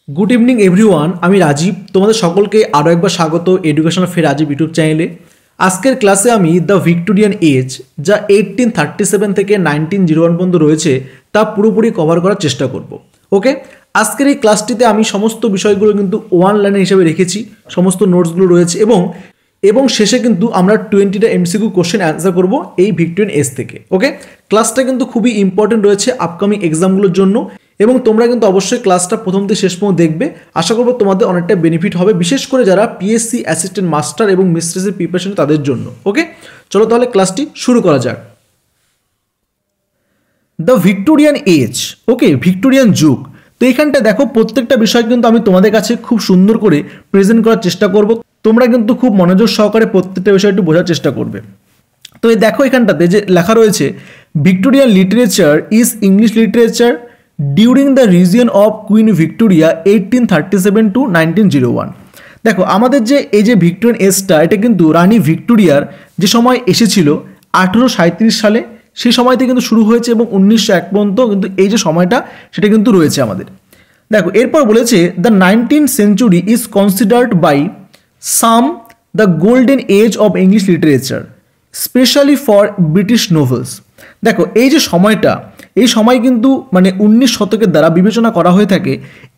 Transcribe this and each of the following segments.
Good evening everyone, আমি রাজীব। তোমাদের সকলকে আরও একবার স্বাগত এডুকেশন অফ রাজীব ইউটিউব চ্যানেলে। আজকের ক্লাসে আমি দ্য ভিক্টোরিয়ান এজ, যা 1837 থেকে 1901 পর্যন্ত রয়েছে, তা পুরোপুরি কভার করার চেষ্টা করব। ওকে, আজকের এই ক্লাসটিতে আমি সমস্ত বিষয়গুলো কিন্তু ওয়ান লাইনের হিসেবে রেখেছি, সমস্ত নোটসগুলো রয়েছে এবং শেষে কিন্তু আমরা 20টা এমসিকিউ কোশ্চেন অ্যান্সার করব এই ভিক্টোরিয়ান এজ থেকে। ওকে, ক্লাসটা কিন্তু খুবই ইম্পর্টেন্ট রয়েছে আপকামিং এক্সামগুলোর জন্য, এবং তোমরা কিন্তু অবশ্যই ক্লাসটা প্রথম থেকে শেষ পর্যন্ত দেখবে। আশা করবো তোমাদের অনেকটা বেনিফিট হবে, বিশেষ করে যারা পিএসসি অ্যাসিস্ট্যান্ট মাস্টার এবং মিস্ট্রেসের প্রিপারেশন তাদের জন্য। ওকে, চলো তাহলে ক্লাসটি শুরু করা যাক। The Victorian age, okay, Victorian যুগ। তো এখানটা দেখো, প্রত্যেকটা বিষয় কিন্তু আমি তোমাদের কাছে খুব সুন্দর করে প্রেজেন্ট করার চেষ্টা করব। তোমরা কিন্তু খুব মনোযোগ সহকারে প্রত্যেকটা বিষয় একটু বোঝার চেষ্টা করবে। তো এই দেখো, এখানটাতে যে লেখা রয়েছে, Victorian literature is English literature during the region of Queen Victoria 1837 to 1901। দেখো, আমাদের যে এই যে ভিক্টোরিয়ান এজটা, এটা কিন্তু রানী ভিক্টোরিয়ার যে সময় এসেছিল 1837 সালে, সেই সময়তে কিন্তু শুরু হয়েছে এবং 1901 পর্যন্ত কিন্তু এই যে সময়টা সেটা কিন্তু রয়েছে আমাদের। দেখো, এরপর বলেছে the 19th century is considered by some the golden age of English literature specially for British novels. দেখো, এই যে সময়টা, এই সময় কিন্তু মানে 19 শতকের দ্বারা বিবেচনা করা হয়ে থাকে।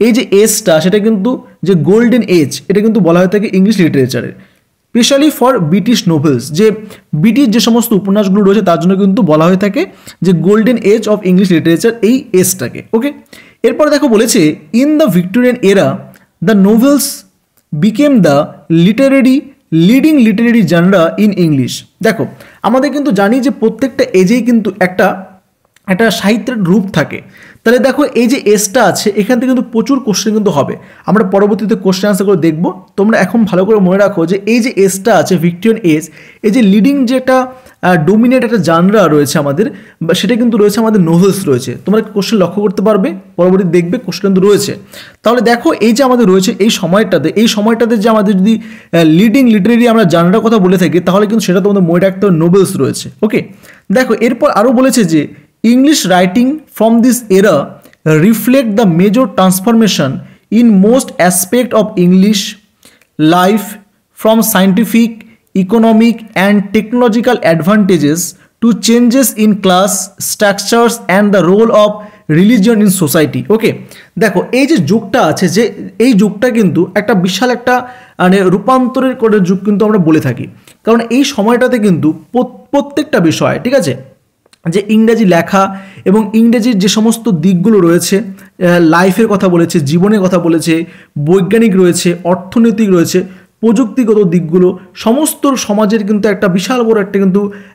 এই যে এজটা, সেটা কিন্তু যে গোল্ডেন এজ, এটা কিন্তু বলা হয়ে থাকে ইংলিশ লিটারেচারের, স্পেশালি ফর ব্রিটিশ নোভেলস, যে ব্রিটিশ যে সমস্ত উপন্যাসগুলো রয়েছে তার জন্য কিন্তু বলা হয়ে থাকে যে golden age of English literature, এই এজটাকে। ওকে, এরপর দেখো বলেছে in the Victorian era the novels became the leading literary genre in English. দেখো, আমাদের কিন্তু জানি যে প্রত্যেকটা এজেই কিন্তু একটা সাহিত্যের রূপ থাকে। তাহলে দেখো, এই যে এজটা আছে, এখান থেকে কিন্তু প্রচুর কোশ্চেন কিন্তু হবে, আমরা পরবর্তীতে কোশ্চেন আনসার করে দেখব। তোমরা এখন ভালো করে মনে রাখো যে এই যে এজটা আছে ভিক্টোরিয়ান এজ, এই যে লিডিং যে একটা ডোমিনেট একটা জানরা রয়েছে আমাদের, সেটা কিন্তু রয়েছে আমাদের নোভেলস রয়েছে। তোমরা কোশ্চেন লক্ষ্য করতে পারবে, পরবর্তী দেখবে কোশ্চেন কিন্তু রয়েছে। তাহলে দেখো, এই যে আমাদের রয়েছে এই সময়টাতে যে আমাদের যদি লিডিং লিটারেরি আমরা জানরার কথা বলে থাকি, তাহলে কিন্তু সেটা তোমাদের মনে রাখতে হবে নোবেলস রয়েছে। ওকে, দেখো, এরপর আরও বলেছে যে English writing from this era reflect the major transformation in most aspect of English life, from scientific, economic and technological advantages to changes in class structures and the role of religion in society. ওকে, দেখো, এই যে যুগটা আছে, যে এই যুগটা কিন্তু একটা বিশাল একটা মানে রূপান্তরের করে যুগ কিন্তু আমরা বলে থাকি, কারণ এই সময়টাতে কিন্তু প্রত্যেকটা বিষয়, ঠিক আছে, যে ইংরেজি লেখা এবং ইংরেজির যে সমস্ত দিকগুলো রয়েছে, লাইফের কথা বলেছে, জীবনের কথা বলেছে, বৈজ্ঞানিক রয়েছে, অর্থনৈতিক রয়েছে, প্রযুক্তিগত দিকগুলো, সমস্ত সমাজের কিন্তু একটা বিশাল বড়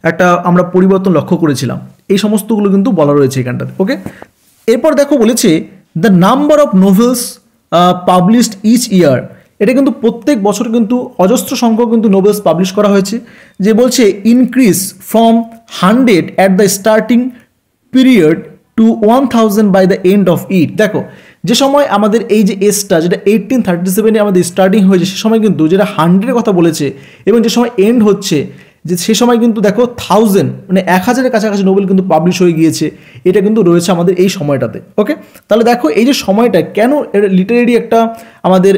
একটা আমরা পরিবর্তন লক্ষ্য করেছিলাম। এই সমস্তগুলো কিন্তু বলা রয়েছে এখানটাতে। ওকে, এরপর দেখো বলেছে the number of novels published each year. এটা কিন্তু প্রত্যেক বছর কিন্তু অজস্র সংখ্যক কিন্তু নোবেলস পাবলিশ করা হয়েছে, যে বলছে increase from 100 at the starting period to 1000 by the end of it. দেখো, যে সময় আমাদের এই যে এজটা, যেটা 1837 আমাদের স্টার্টিং হয়েছে, সে সময় কিন্তু যেটা 100-এর কথা বলেছে, এবং যে সময় এন্ড হচ্ছে, যে সে সময় কিন্তু দেখো 1000 মানে 1000-এর কাছাকাছি নোবেল কিন্তু পাবলিশ হয়ে গিয়েছে। এটা কিন্তু রয়েছে আমাদের এই সময়টাতে। ওকে, তাহলে দেখো, এই যে সময়টা কেন লিটারেরি একটা আমাদের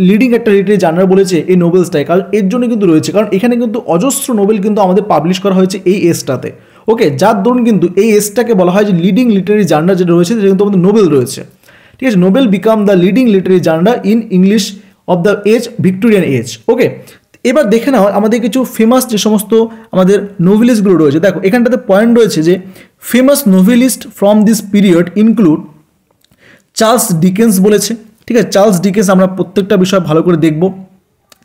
লিডিং একটা লিটারেরি জার্নাল বলেছে এই নোবেলসটাই, কারণ এর জন্য কিন্তু রয়েছে, কারণ এখানে কিন্তু অজস্র নোবেল কিন্তু আমাদের পাবলিশ করা হয়েছে এই এজটাতে। ওকে, যার দরুন কিন্তু এই এজটাকে বলা হয় যে লিডিং লিটারেরি জার্নাল যেটা রয়েছে, সেটা কিন্তু আমাদের নোবেল রয়েছে। ঠিক আছে, novel become the leading literary journal in English of the age Victorian age. Okay, এবার দেখে নাও আমাদের কিছু ফেমাস যে সমস্ত আমাদের নোভেলিস্টগুলো রয়েছে। দেখো, এখানটাতে পয়েন্ট রয়েছে যে famous novelist from this period include Charles Dickens বলেছে। ঠিক আছে, চার্লস ডিকেন্স আমরা প্রত্যেকটা বিষয় ভালো করে দেখব।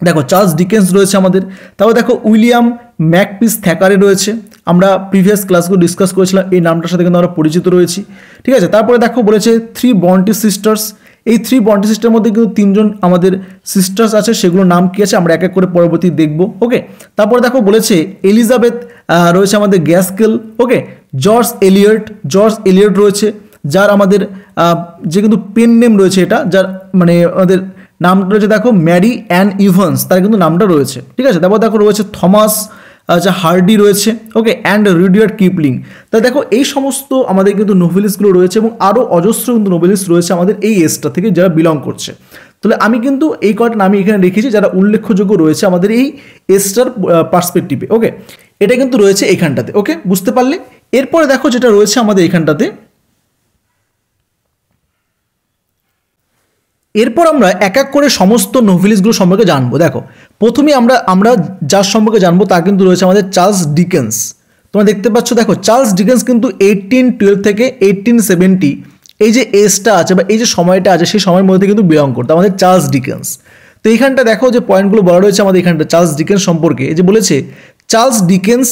দেখো, চার্লস ডিকেন্স রয়েছে আমাদের। তারপর দেখো, উইলিয়াম ম্যাকপিস থ্যাকারে রয়েছে, আমরা প্রিভিয়াস ক্লাসগুলো ডিসকাস করেছিলাম, এই নামটার সাথে কিন্তু আমরা পরিচিত রয়েছি। ঠিক আছে, তারপরে দেখো বলেছে 3 বন্টি সিস্টার্স। এই 3 বন্টি সিস্টারের মধ্যে কিন্তু 3জন আমাদের সিস্টার্স আছে, সেগুলোর নাম কী আছে আমরা এক এক করে পরবর্তী দেখব। ওকে, তারপরে দেখো বলেছে এলিজাবেথ রয়েছে আমাদের গ্যাসকেল। ওকে, জর্জ এলিয়ট রয়েছে, যার আমাদের যে কিন্তু পেন নেম রয়েছে, এটা যার মানে আমাদের নামটা রয়েছে দেখো ম্যারি অ্যান ইভান্স, তার কিন্তু নামটা রয়েছে। ঠিক আছে, তারপর দেখো রয়েছে থমাস আচ্ছা হার্ডি রয়েছে, ওকে, অ্যান্ড রুডিয়ার্ড কিপলিং। তা দেখো এই সমস্ত আমাদের কিন্তু নোভেলিস্টগুলো রয়েছে এবং আরও অজস্র কিন্তু নোভেলিস্ট রয়েছে আমাদের এই এজটা থেকে যারা বিলং করছে। তাহলে আমি কিন্তু এই কয়টা নামই এখানে রেখেছি যারা উল্লেখযোগ্য রয়েছে আমাদের এই এজটার পার্সপেক্টিভে, ওকে। এটা কিন্তু রয়েছে এইখানটাতে, ওকে, বুঝতে পারলে। এরপরে দেখো যেটা রয়েছে আমাদের এখানটাতে, এরপর আমরা এক এক করে সমস্ত নোভেলিস্টগুলো সম্পর্কে জানবো। দেখো প্রথমে আমরা যার সম্পর্কে জানবো তা কিন্তু রয়েছে আমাদের চার্লস ডিকেন্স। তোমরা দেখতে পাচ্ছ, দেখো চার্লস ডিকেন্স কিন্তু 1812 থেকে 1870 এই যে এজটা আছে বা এই যে সময়টা আছে সেই সময়ের মধ্যে কিন্তু বিলং করতো আমাদের চার্লস ডিকেন্স। তো এইখানটা দেখো যে পয়েন্টগুলো বলা রয়েছে আমাদের এখানটা চার্লস ডিকেন্স সম্পর্কে, যে বলেছে Charles Dickens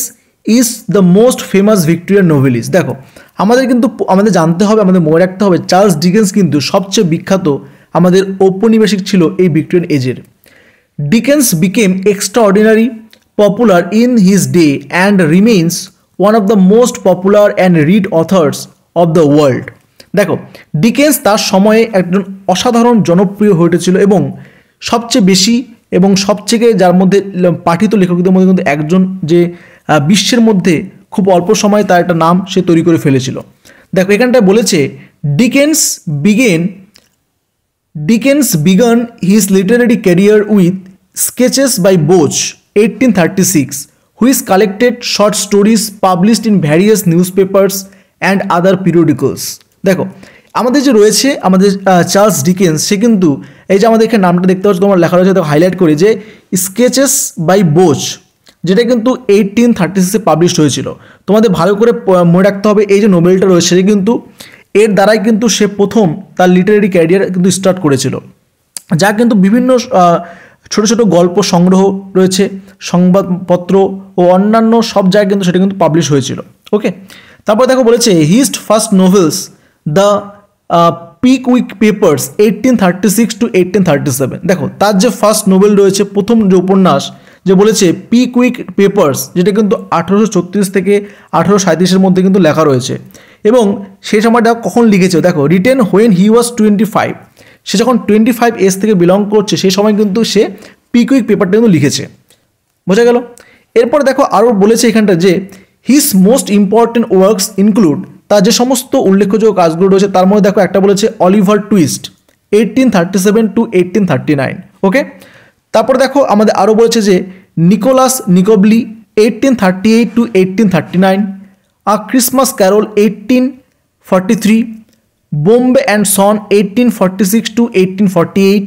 is the most famous Victorian novelist. দেখো আমাদের জানতে হবে, আমাদের মনে রাখতে হবে চার্লস ডিকেন্স কিন্তু সবচেয়ে বিখ্যাত আমাদের ঔপনিবেশিক ছিল এই ভিক্টোরিয়ান এজের। Dickens became extraordinary popular in his day and remains one of the most popular and read authors of the world. দেখো ডিকেন্স তার সময়ে একজন অসাধারণ জনপ্রিয় হয়ে উঠেছিল এবং সবচেয়ে বেশি এবং সবচেয়ে যার মধ্যে পাঠিত লেখকদের মধ্যে কিন্তু একজন, যে বিশ্বের মধ্যে খুব অল্প সময়ে তার একটা নাম সে তৈরি করে ফেলেছিল। দেখো এখানটায় বলেছে Dickens began his literary career with Sketches by Boch, 1836, which collected short stories published in various newspapers and other periodicals. দেখো আমাদের যে রয়েছে আমাদের চার্লস ডিকেন্স, সে কিন্তু এই যে আমাদের এখানে নামটা দেখতে পাচ্ছ তোমার লেখা রয়েছে, দেখো হাইলাইট করে যে স্কেচেস বাই বোচ, যেটা কিন্তু 1836-এ পাবলিশ হয়েছিল। তোমাদের ভালো করে মনে রাখতে হবে এই যে নোবেলটা রয়েছে সে কিন্তু এর দ্বারাই কিন্তু সে প্রথম তার লিটারেরি ক্যারিয়ার কিন্তু স্টার্ট করেছিল, যা কিন্তু বিভিন্ন ছোট ছোট গল্প সংগ্রহ রয়েছে, সংবাদপত্র ও অন্যান্য সব জায়গায় কিন্তু সেটা কিন্তু পাবলিশ হয়েছিল, ওকে। তারপর দেখো বলেছে his first novels the Pickwick papers 1836 to 1837। দেখো তার যে ফার্স্ট নোবেল রয়েছে, প্রথম যে উপন্যাস যে বলেছে পিকউইক পেপার্স, যেটা কিন্তু 1836 থেকে 1837-এর মধ্যে কিন্তু লেখা রয়েছে এবং সেই সময়টা কখন লিখেছে দেখো, রিটেন হোয়েন হি ওয়াজ 25। সে যখন 25 এজ থেকে বিলং করছে সেই সময় কিন্তু সে পিকউইক পেপারটা কিন্তু লিখেছে, বোঝা গেল। এরপর দেখো আরও বলেছে এখানটা যে his most important works include, তার যে সমস্ত উল্লেখযোগ্য কাজগুলো রয়েছে তার মধ্যে দেখো একটা বলেছে অলিভার টুইস্ট 1837 to 1839, ওকে। তারপর দেখো আমাদের আরও বলেছে যে Nicholas Nickleby 1838 to 1839, a Christmas Carol 1843, Dombey and Son 1846 to 1848,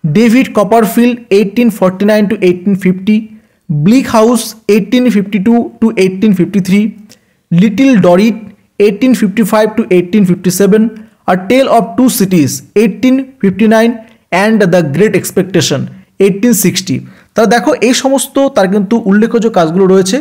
David Copperfield 1849 to 1850, Bleak House 1852 to 1853, Little Dorrit 1855 to 1857, a Tale of Two Cities 1859 and the Great Expectation 1860। তাহলে দেখো এই সমস্ত তার কিন্তু উল্লেখযোগ্য কাজগুলো রয়েছে।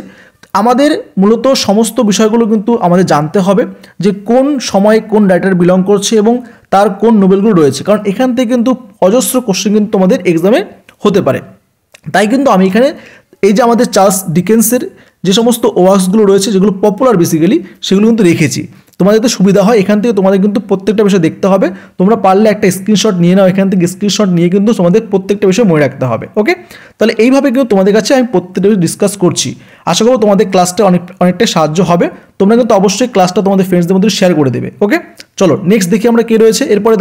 আমাদের মূলত সমস্ত বিষয়গুলো কিন্তু আমাদের জানতে হবে যে কোন সময়ে কোন রাইটার বিলং করছে এবং তার কোন নোবেলগুলো রয়েছে, কারণ এখান থেকে কিন্তু অজস্র কোশ্চেন কিন্তু তোমাদের এক্সামে হতে পারে। তাই কিন্তু আমি এখানে এই যে আমাদের চার্লস ডিকেন্সের যে সমস্ত ওয়ার্কসগুলো রয়েছে যেগুলো পপুলার বেসিক্যালি সেগুলো কিন্তু রেখেছি, তোমাদের তো সুবিধা হয়। এখান থেকে তোমাদের কিন্তু প্রত্যেকটা বিষয় দেখতে হবে, তোমরা পারলে একটা স্ক্রিনশট নিয়ে নাও, এখান থেকে স্ক্রিনশট নিয়ে কিন্তু তোমাদের প্রত্যেকটা বিষয় মনে রাখতে হবে, ওকে। তাহলে এইভাবে কিন্তু তোমাদের কাছে আমি প্রত্যেকটা বিষয় ডিসকাস করছি, আশা করব তোমাদের ক্লাসটা অনেকটাই সাহায্য হবে। তোমরা কিন্তু অবশ্যই ক্লাসটা তোমাদের ফ্রেন্ডসদের মধ্যে শেয়ার করে দেবে, ওকে। চলো নেক্সট দেখি আমরা কে রয়েছে। এরপরে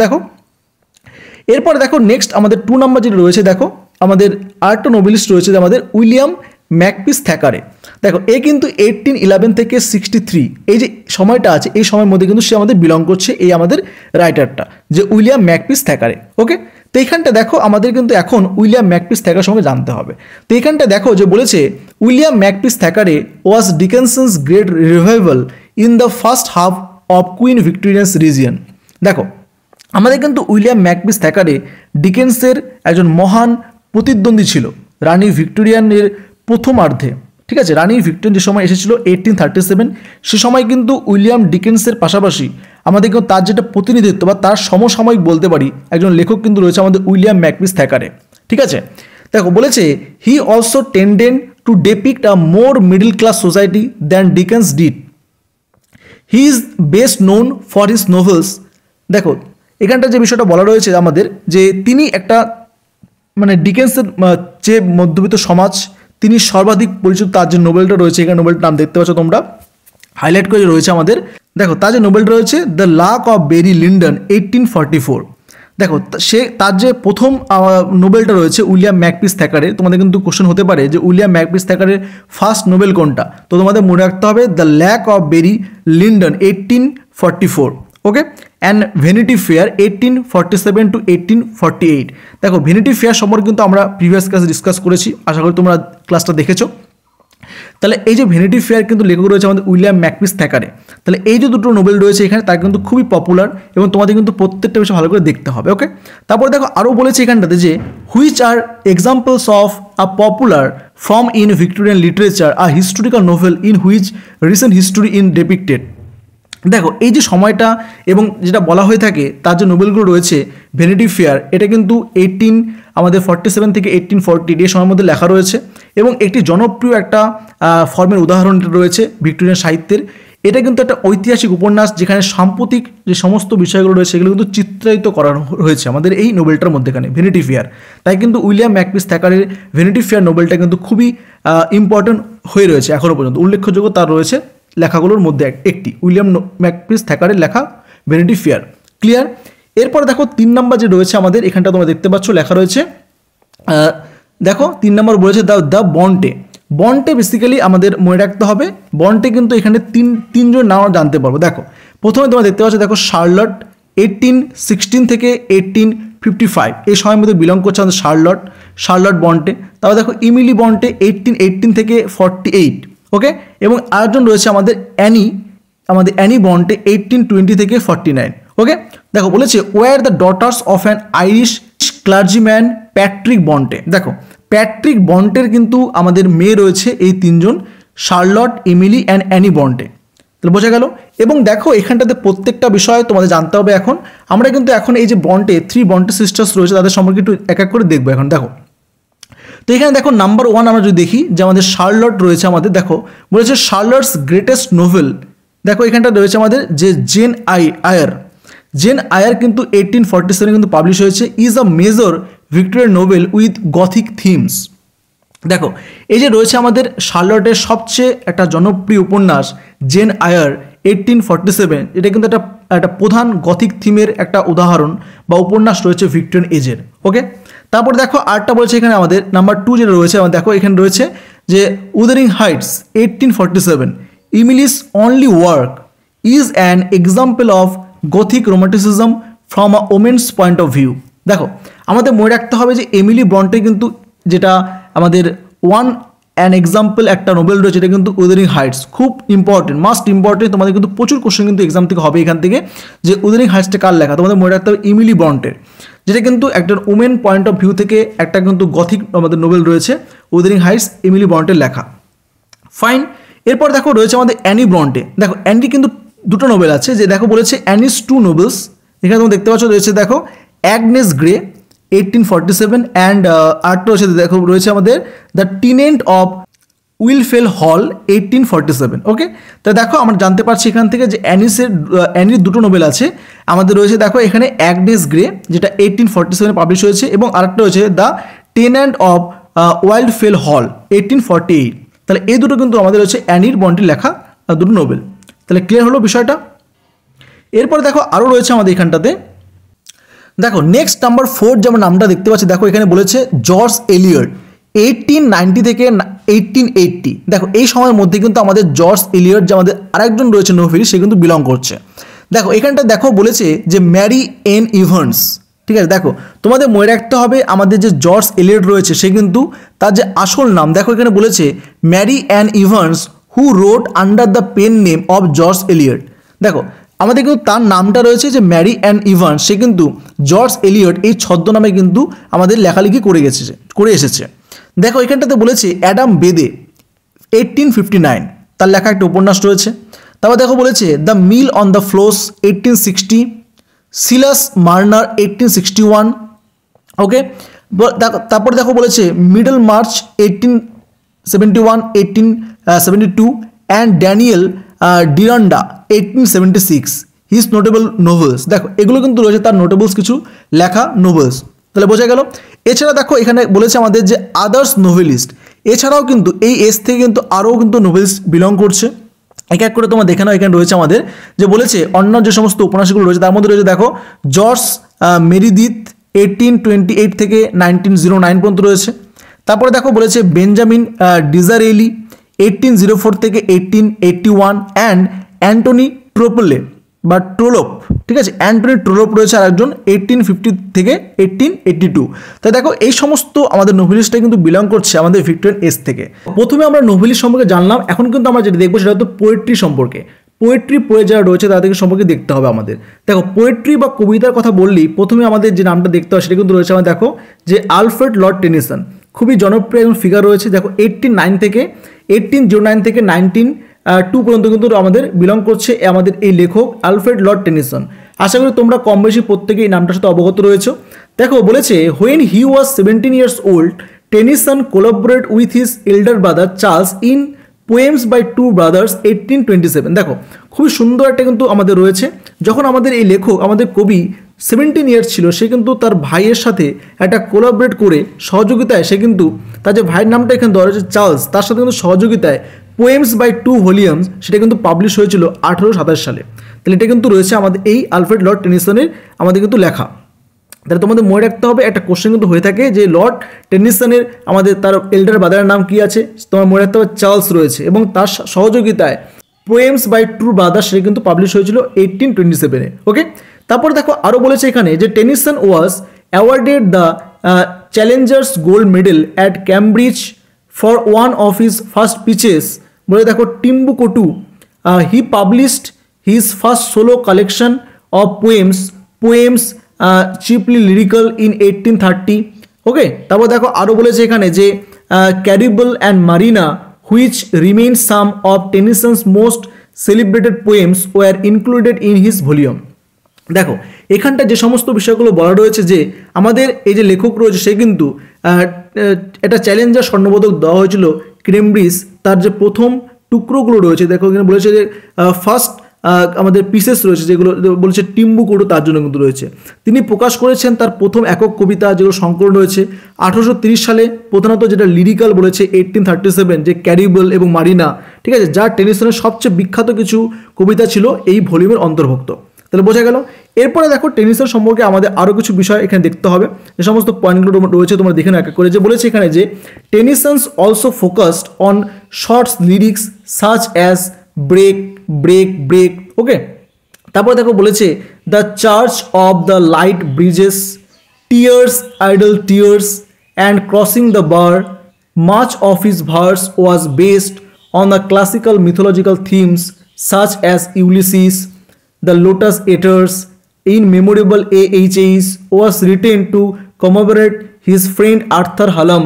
দেখো নেক্সট আমাদের 2 নাম্বার যেটা রয়েছে, দেখো আমাদের আরেকটা নোবেলিস্ট রয়েছে আমাদের উইলিয়াম ম্যাকপিস থ্যাকারে। দেখো এ কিন্তু 1811 থেকে 63 এই যে সময়টা আছে এই সময়ের মধ্যে কিন্তু সে আমাদের বিলং করছে, এই আমাদের রাইটারটা যে উইলিয়াম ম্যাকপিস থ্যাকারে, ওকে। তো এইখানটা দেখো আমাদের কিন্তু এখন উইলিয়াম ম্যাকপিস থ্যাকার সম্বন্ধে জানতে হবে। তো এইখানটা দেখো যে বলেছে William Makepeace Thackeray was Dickens's great revival in the first half of Queen Victorian's region. দেখো আমাদের কিন্তু উইলিয়াম ম্যাকপিস থ্যাকারে ডিকেন্সের একজন মহান প্রতিদ্বন্দ্বী ছিল রানী ভিক্টোরিয়ানের প্রথমার্ধে, ঠিক আছে। রানী ভিক্টোরিয়ান যে সময় এসেছিল 1837 সে সময় কিন্তু উইলিয়াম ডিকেন্সের পাশাপাশি আমাদের কিন্তু তার যেটা প্রতিনিধিত্ব বা তার সমসাময়িক বলতে পারি একজন লেখক কিন্তু রয়েছে আমাদের উইলিয়াম ম্যাকপিস থ্যাকারে, ঠিক আছে। দেখো বলেছে he also tended to depict a more middle class society than Dickens did, he is best known for his novels. দেখো এখানটা যে বিষয়টা বলা রয়েছে আমাদের যে তিনি একটা মানে ডিকেন্সের যে মধ্যবিত্ত সমাজ তিনি সর্বাধিক পরিচিত। তার যে নোবেলটা রয়েছে, এখানে নোবেলটার নাম দেখতে পাচ্ছ তোমরা, হাইলাইট করে রয়েছে আমাদের। দেখো তার যে নোবেলটা রয়েছে, the lack of Barry Lyndon 1844। দেখো তার যে প্রথম নোবেলটা রয়েছে উইলিয়াম ম্যাকপিস থ্যাকারের। তোমাদের কিন্তু কোশ্চেন হতে পারে যে উইলিয়াম ম্যাকপিস থ্যাকারের ফার্স্ট নোবেল কোনটা, তো তোমাদের মনে রাখতে হবে the luck of Barry Lyndon 1844। Okay, and Vanity Fair 1847 to 1848। দেখো ভ্যানিটি ফেয়ার সম্পর্কে কিন্তু আমরা প্রিভিয়াস ক্লাসে ডিসকাস করেছি, আশা করি তোমরা ক্লাসটা দেখেছো। তাহলে এই যে ভ্যানিটি ফেয়ার কিন্তু লেখক রয়েছে আমাদের উইলিয়াম ম্যাকপিস থ্যাকারে। তাহলে এই যে দুটো নোবেল রয়েছে এখানে, তার কিন্তু খুবই পপুলার এবং তোমাদের কিন্তু প্রত্যেকটা বিষয় ভালো করে দেখতে হবে। ওকে, তারপর দেখো আরও বলেছে এখানটাতে যে which are examples of a popular from in Victorian literature a historical novel in which recent history in depicted. দেখো এই যে সময়টা এবং যেটা বলা হয়ে থাকে তার যে নোবেলগুলো রয়েছে ভ্যানিটি ফেয়ার, এটা কিন্তু 1847 থেকে 1840 এই সময়ের মধ্যে লেখা রয়েছে এবং একটি জনপ্রিয় একটা ফর্মের উদাহরণ রয়েছে ভিক্টোরিয়ান সাহিত্যের। এটা কিন্তু একটা ঐতিহাসিক উপন্যাস যেখানে সাম্প্রতিক যে সমস্ত বিষয়গুলো রয়েছে সেগুলো কিন্তু চিত্রায়িত করা হয়েছে আমাদের এই নোবেলটার মধ্যেখানে ভ্যানিটি ফেয়ার। তাই কিন্তু উইলিয়াম ম্যাকপিস থ্যাকারের ভ্যানিটি ফেয়ার নোবেলটা কিন্তু খুবই ইম্পর্টেন্ট হয়ে রয়েছে এখনও পর্যন্ত, উল্লেখযোগ্য তার রয়েছে লেখাগুলোর মধ্যে একটি উইলিয়াম ম্যাকপিস থ্যাকারের লেখা ভ্যানিটি ফেয়ার। ক্লিয়ার? এরপর দেখো 3 নম্বর যে রয়েছে আমাদের এখানটা তোমরা দেখতে পাচ্ছ লেখা রয়েছে, দেখো 3 নম্বর বলেছে দ্য বন্টে। বন্টে বেসিক্যালি আমাদের মনে রাখতে হবে, বন্টে কিন্তু এখানে তিনজন নাম জানতে পারবো। দেখো প্রথমে তোমরা দেখতে পাচ্ছ, দেখো শার্লট 1816 থেকে 1855 এই সময়ের মধ্যে বিলং করছে আমাদের শার্লট বন্টে। তারপর দেখো ইমিলি বন্টে 1818 থেকে 48। ওকে, এবং আরেকজন রয়েছে আমাদের অ্যানি বন্টে 1820 থেকে 49। ওকে, দেখো বলেছে were the daughters of an Irish clergyman Patrick Bronte. দেখো প্যাট্রিক বন্টের কিন্তু আমাদের মেয়ে রয়েছে এই তিনজন, Charlotte, Emily and Anne Bronte. তাহলে বোঝা গেল। এবং দেখো এখানটাতে প্রত্যেকটা বিষয় তোমাদের জানতে হবে। এখন আমরা কিন্তু এখন এই যে বন্টে 3 বন্টে সিস্টার্স রয়েছে তাদের সম্পর্কে একটু এক এক করে দেখবো। এখন দেখো তো এখানে দেখো নাম্বার 1 আমরা যদি দেখি যে আমাদের শার্লট রয়েছে আমাদের, দেখো বলেছে শার্লটস গ্রেটেস্ট নোভেল। দেখো এখানটা রয়েছে আমাদের যে জেন আয়ার কিন্তু 1847 কিন্তু পাবলিশ হয়েছে, is a major Victorian Nobel with Gothic themes. দেখো এই যে রয়েছে আমাদের শার্লটের সবচেয়ে একটা জনপ্রিয় উপন্যাস জেন আয়ার 1847, এটা কিন্তু একটা প্রধান গথিক থিমের একটা উদাহরণ বা উপন্যাস রয়েছে ভিক্টোরিয়ান এজের। ওকে, তারপর দেখো আরেকটা বলেছে এখানে আমাদের নাম্বার 2 যেটা রয়েছে, দেখো এখানে রয়েছে যে Wuthering Heights 1847, Emily's only work is an example of Gothic romanticism from a women's point of view. দেখো আমাদের মনে রাখতে হবে যে এমিলি ব্রন্টে কিন্তু যেটা আমাদের অ্যান এক্সাম্পল একটা নোবেল রয়েছে, এটা কিন্তু উদারিং হাইটস, খুব ইম্পর্টেন্ট, মাস্ট ইম্পর্টেন্ট। তোমাদের কিন্তু প্রচুর কোশ্চেন কিন্তু এক্সাম থেকে হবে এখান থেকে যে উদারিং হাইটসটা কার লেখা, তোমাদের মনে রাখতে হবে ইমিলি ব্রন্টের, যেটা কিন্তু একটা ওমেন পয়েন্ট অফ ভিউ থেকে একটা কিন্তু গথিক আমাদের নোবেল রয়েছে উদারিং হাইটস, এমিলি ব্রন্টের লেখা। ফাইন। এরপর দেখো রয়েছে আমাদের অ্যানি ব্রন্টে। দেখো অ্যানি কিন্তু দুটো নোবেল আছে, যে দেখো বলেছে অ্যানিস 2 নোবেলস, এখানে তোমরা দেখতে পাচ্ছ রয়েছে দেখো অ্যাগনেস গ্রে 1847 অ্যান্ড আরেকটা রয়েছে দেখো রয়েছে আমাদের দ্য টিনেন্ট অফ উইলফেল হল 1847। ওকে, তো দেখো আমরা জানতে পারছি এখান থেকে যে অ্যানির দুটো নোবেল আছে আমাদের রয়েছে। দেখো এখানে অ্যাগনেস গ্রে যেটা 1847 পাবলিশ হয়েছে এবং আরেকটা রয়েছে দ্য টেন্যান্ট অফ ওয়াইল্ডফেল হল 1848। তাহলে এই দুটো কিন্তু আমাদের হচ্ছে অ্যানির বন্টির লেখা দুটো নোবেল। তাহলে ক্লিয়ার হলো বিষয়টা। এরপর দেখো আরও রয়েছে আমাদের এখানটাতে, দেখো নেক্সট নাম্বার 4 যেমন নামটা দেখতে পাচ্ছি, দেখো এখানে বলেছে জর্জ এলিয়ট 1890 থেকে 1880। দেখো এই সময়ের মধ্যে কিন্তু আমাদের জর্জ এলিয়ট যে আমাদের আরেকজন রয়েছে নোভেলিস্ট, সে কিন্তু বিলং করছে। দেখো এখানটা দেখো বলেছে যে ম্যারি এন ইভান্স। ঠিক আছে, দেখো তোমাদের মনে রাখতে হবে আমাদের যে জর্জ এলিয়ট রয়েছে সে কিন্তু তার যে আসল নাম, দেখো এখানে বলেছে Mary Ann Evans who wrote under the pen name of George Eliot. দেখো আমাদের কিন্তু তার নামটা রয়েছে যে ম্যারি অ্যান ইভান্স, সে কিন্তু জর্জ এলিয়ট এই ছদ্মনামে কিন্তু আমাদের লেখালেখি করে এসেছে। দেখো এখানটাতে বলেছে অ্যাডাম বেদে 1859 তার লেখা একটা উপন্যাস রয়েছে। তারপর দেখো বলেছে the Mill on the Floss 1860, Silas Marner 1861। Okay, তারপর দেখো বলেছে Middlemarch 1871, 1872 and Daniel Deronda 1876 his notable novels. দেখো এগুলো কিন্তু রয়েছে তার নোটেবলস কিছু লেখা নোভেলস। তাহলে বোঝা গেল। এছাড়া দেখো এখানে বলেছে আমাদের যে আদার্স নোভেলিস্ট এছাড়াও কিন্তু এই এজ থেকে কিন্তু আরও কিন্তু নোবেলিস্ট বিলং করছে। এক এক করে তোমরা দেখে নাও, এখানে রয়েছে আমাদের যে বলেছে অন্য যে সমস্ত উপন্যাসগুলো রয়েছে তার মধ্যে রয়েছে দেখো জর্জ মেরিদিথ 1828 থেকে 1909 পর্যন্ত রয়েছে। তারপরে দেখো বলেছে বেঞ্জামিন ডিজারেলি 1804 থেকে 1881 অ্যান্ড অ্যান্টনি ট্রোপলে বা ট্রোলোপ, ঠিক আছে, অ্যান্টনি ট্রোলোপ রয়েছে আর একজন 1850 থেকে 1882। তাই দেখো এই সমস্ত আমাদের নোবেলিস্টটা কিন্তু বিলং করছে আমাদের ভিক্টোরিয়ান এজ থেকে। প্রথমে আমরা নোবেলিস্ট সম্পর্কে জানলাম, এখন কিন্তু আমরা যেটা দেখবো সেটা হচ্ছে পোয়েট্রি সম্পর্কে। পোয়েট্রি পোয়েট যারা রয়েছে তাদেরকে সম্পর্কে দেখতে হবে আমাদের। দেখো পোয়েট্রি বা কবিতার কথা বললেই প্রথমে আমাদের যে নামটা দেখতে হয় সেটা কিন্তু রয়েছে আমাদের দেখো যে আলফ্রেড লর্ড টেনিসন, খুবই জনপ্রিয় একজন ফিগার রয়েছে। দেখো 1809 থেকে 1902 পর্যন্ত কিন্তু আমাদের বিলং করছে আমাদের এই লেখক আলফ্রেড লর্ড টেনিসন। আশা করি তোমরা কম বেশি প্রত্যেকে এই নামটার সাথে অবগত রয়েছে। দেখো বলেছে when he was 17 years old Tennyson collaborate with his elder brother Charles in poems by two brothers 1827। দেখো খুবই সুন্দর একটা কিন্তু আমাদের রয়েছে, যখন আমাদের এই লেখক আমাদের কবি 17 years ছিল সে কিন্তু তার ভাইয়ের সাথে একটা কোলাবরেট করে সহযোগিতায় সে কিন্তু তার যে ভাইয়ের নামটা এখানে দেওয়া রয়েছে চার্লস, তার সাথে কিন্তু সহযোগিতায় পোয়েমস বাই 2 ভলিউমস সেটা কিন্তু পাবলিশ হয়েছিল 1827 সালে। তাহলে এটা কিন্তু রয়েছে আমাদের এই আলফ্রেড লর্ড টেনিসনের আমাদের কিন্তু লেখা। তাহলে তোমাদের মনে রাখতে হবে একটা কোশ্চেন কিন্তু হয়ে থাকে যে লর্ড টেনিসনের আমাদের তার এল্ডার ব্রাদারের নাম কি আছে, তোমার মনে রাখতে হবে চার্লস রয়েছে এবং তার সহযোগিতায় পোয়েমস বাই টু ব্রাদার্স সেটা কিন্তু পাবলিশ হয়েছিল 1827-এ। ওকে, তারপর দেখো আরও বলেছে এখানে যে Tennyson was awarded the Chancellor's gold medal at Cambridge for one of his first pieces. বলে দেখো Timbuctoo he published his first solo collection of poems chiefly lyrical in 1830। Okay, তারপর দেখো আরও বলেছে এখানে যে ক্যারিবল and Mariana which remain some of Tennyson's most celebrated poems were included in his volume. দেখো এখানটা যে সমস্ত বিষয়গুলো বলা রয়েছে যে আমাদের এই যে লেখক রয়েছে সে কিন্তু একটা চ্যালেঞ্জার স্বর্ণপদক দেওয়া হয়েছিল ক্যামব্রিজ, তার যে প্রথম টুকরোগুলো রয়েছে দেখো এখানে বলেছে যে ফার্স্ট আমাদের পিসেস রয়েছে যেগুলো বলেছে টিম্বুকটু তার জন্য কিন্তু রয়েছে। তিনি প্রকাশ করেছেন তার প্রথম একক কবিতা যেগুলো সংকলন রয়েছে 1830 সালে, প্রধানত যেটা লিরিক্যাল বলেছে 1837 যে ক্যারিবল এবং মারিনা, ঠিক আছে, যা টেনিসনের সবচেয়ে বিখ্যাত কিছু কবিতা ছিল এই ভলিউমের অন্তর্ভুক্ত। তাহলে বোঝা গেল। এরপরে দেখো টেনিসন সম্পর্কে আমাদের আরও কিছু বিষয় এখানে দেখতে হবে, যে সমস্ত পয়েন্টগুলো রয়েছে তোমরা দেখে নাও এক এক করে। যে বলেছে এখানে যে Tennyson's also focused on shorts lyrics such as break break break. Okay, তারপর দেখো বলেছে the Charge of the Light Brigade, Tears Idle Tears and Crossing the Bar. Much of his verse was based on the classical mythological themes such as Ulysses. The Lotus Eaters in memorable AHAs was written to commemorate his friend Arthur Hallam,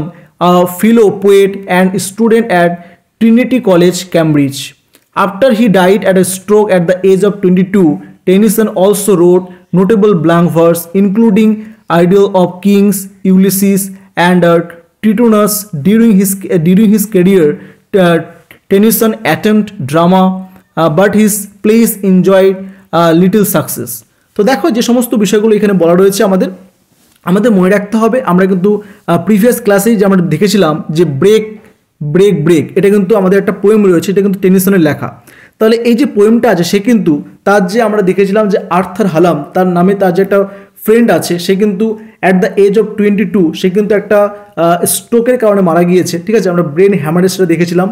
a fellow poet and student at Trinity College, Cambridge. After he died at a stroke at the age of 22, Tennyson also wrote notable blank verse including Idyll of Kings, Ulysses and Tithonus. During his career, Tennyson attempted drama, but his plays enjoyed little success. তো দেখো যে সমস্ত বিষয়গুলো এখানে বলা রয়েছে আমাদের মনে রাখতে হবে। আমরা কিন্তু প্রিভিয়াস ক্লাসেই যে আমরা দেখেছিলাম যে ব্রেক ব্রেক ব্রেক এটা কিন্তু আমাদের একটা পোয়েম রয়েছে, এটা কিন্তু টেনিসনের লেখা। তাহলে এই যে পোয়েমটা আছে সে কিন্তু তার যে আমরা দেখেছিলাম যে আর্থার হালাম তার নামে তার যে একটা ফ্রেন্ড আছে সে কিন্তু অ্যাট দ্য এজ অফ 22 সে কিন্তু একটা স্ট্রোকের কারণে মারা গিয়েছে, ঠিক আছে, আমরা ব্রেন হ্যামারেজটা দেখেছিলাম।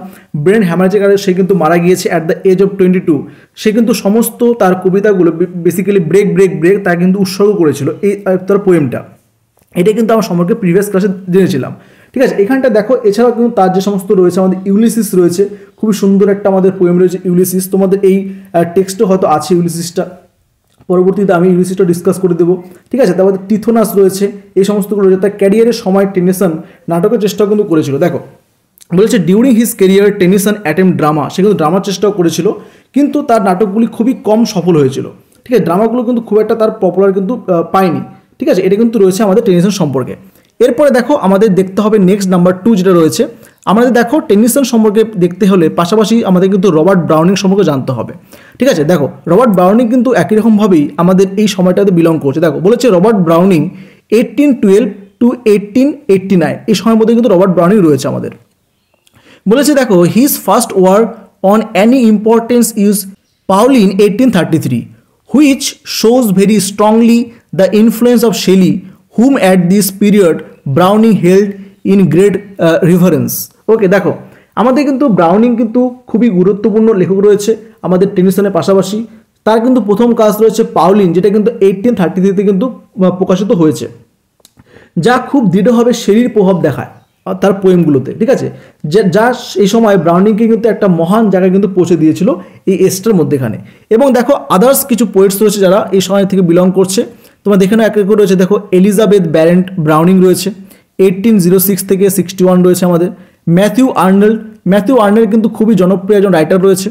ব্রেন হ্যামারেজের কারণে সে কিন্তু মারা গিয়েছে অ্যাট দ্য এজ অফ 22। সে কিন্তু সমস্ত তার কবিতাগুলো বেসিক্যালি ব্রেক ব্রেক ব্রেক তা কিন্তু উৎসর্গ করেছিল এই তার পোয়েমটা। এটা কিন্তু আমার সম্পর্কে প্রিভিয়াস ক্লাসে জেনেছিলাম, ঠিক আছে। এখানটা দেখো এছাড়াও কিন্তু তার যে সমস্ত রয়েছে আমাদের ইউলিসিস রয়েছে, খুবই সুন্দর একটা আমাদের পোয়েম রয়েছে ইউলিসিস। তোমাদের এই টেক্সটে হয়তো আছে ইউলিসিসটা, পরবর্তীতে আমি ইউলিসিসটা ডিসকাস করে দেবো, ঠিক আছে। তারপরে টিথোনাস রয়েছে, এই সমস্তগুলো রয়েছে। তার ক্যারিয়ারের সময় টেনিসন নাটকের চেষ্টা কিন্তু করেছিল। দেখো বলেছে during his career Tennyson attempt drama, সে কিন্তু ড্রামার চেষ্টাও করেছিল কিন্তু তার নাটকগুলি খুবই কম সফল হয়েছিল, ঠিক আছে। ড্রামাগুলো কিন্তু খুব একটা তার পপুলার কিন্তু পায়নি, ঠিক আছে। এটা কিন্তু রয়েছে আমাদের টেনিসন সম্পর্কে। এরপরে দেখো আমাদের দেখতে হবে নেক্সট নাম্বার 2 যেটা রয়েছে আমাদের দেখো টেনিসন সম্পর্কে দেখতে হলে পাশাপাশি আমাদের কিন্তু রবার্ট ব্রাউনিং সম্পর্কে জানতে হবে, ঠিক আছে। দেখো রবার্ট ব্রাউনিং কিন্তু একই রকমভাবেই আমাদের এই সময়টাতে বিলং করছে। দেখো বলেছে রবার্ট ব্রাউনিং 1812 to 1889 এই সময়ের মধ্যে কিন্তু রবার্ট ব্রাউনিং রয়েছে আমাদের। বলেছে দেখো his first work on any importance is Pauline 1833 which shows very strongly the influence of Shelley whom at this period Browning held in great reverence. Okay, দেখো আমাদের কিন্তু ব্রাউনিং কিন্তু খুবই গুরুত্বপূর্ণ লেখক রয়েছে আমাদের টেনিসনের পাশাপাশি। তার কিন্তু প্রথম কাজ রয়েছে পাউলিন, যেটা কিন্তু 1833 কিন্তু প্রকাশিত হয়েছে, যা খুব দৃঢ়ভাবে শেলির প্রভাব দেখায় তার পোয়েমগুলোতে। ঠিক আছে, যা এই সময় ব্রাউনিংকে কিন্তু একটা মহান জায়গায় কিন্তু পৌঁছে দিয়েছিল এই এসটার মধ্যেখানে। এবং দেখো আদার্স কিছু পোয়েটস রয়েছে যারা এই সময় থেকে বিলং করছে, তোমরা দেখে নাও এক এক করে রয়েছে। দেখো এলিজাবেথ ব্যারেন্ট ব্রাউনিং রয়েছে, 1806 থেকে 61 রয়েছে আমাদের। ম্যাথিউ আর্নেল্ড কিন্তু খুবই জনপ্রিয় একজন রাইটার রয়েছে,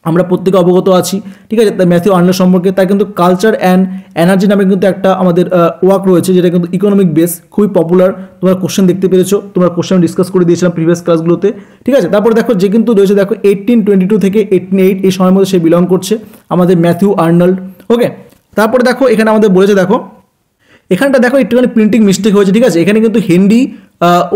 আমরা প্রত্যেকে অবগত আছি। ঠিক আছে, ম্যাথিউ আর্নেল্ড সম্পর্কে তার কিন্তু কালচার অ্যান্ড এনার্জি নামে কিন্তু একটা আমাদের ওয়ার্ক রয়েছে, যেটা কিন্তু ইকোনমিক বেস, খুবই পপুলার। তোমরা কোশ্চেন দেখতে পেরেছো, তোমরা কোশ্চেন ডিসকাস করে দিয়েছিলাম প্রিভিয়াস ক্লাসগুলোতে। ঠিক আছে, তারপরে দেখো যে কিন্তু রয়েছে দেখো 1822 থেকে 1808 এই সময়ের মধ্যে সে বিলং করছে আমাদের ম্যাথিউ আর্নল্ড। ওকে, তারপরে দেখো এখানে আমাদের বলেছে দেখো এখানটা দেখো একটুখানি প্রিন্টিং মিস্টেক হয়েছে। ঠিক আছে, এখানে কিন্তু হেনরি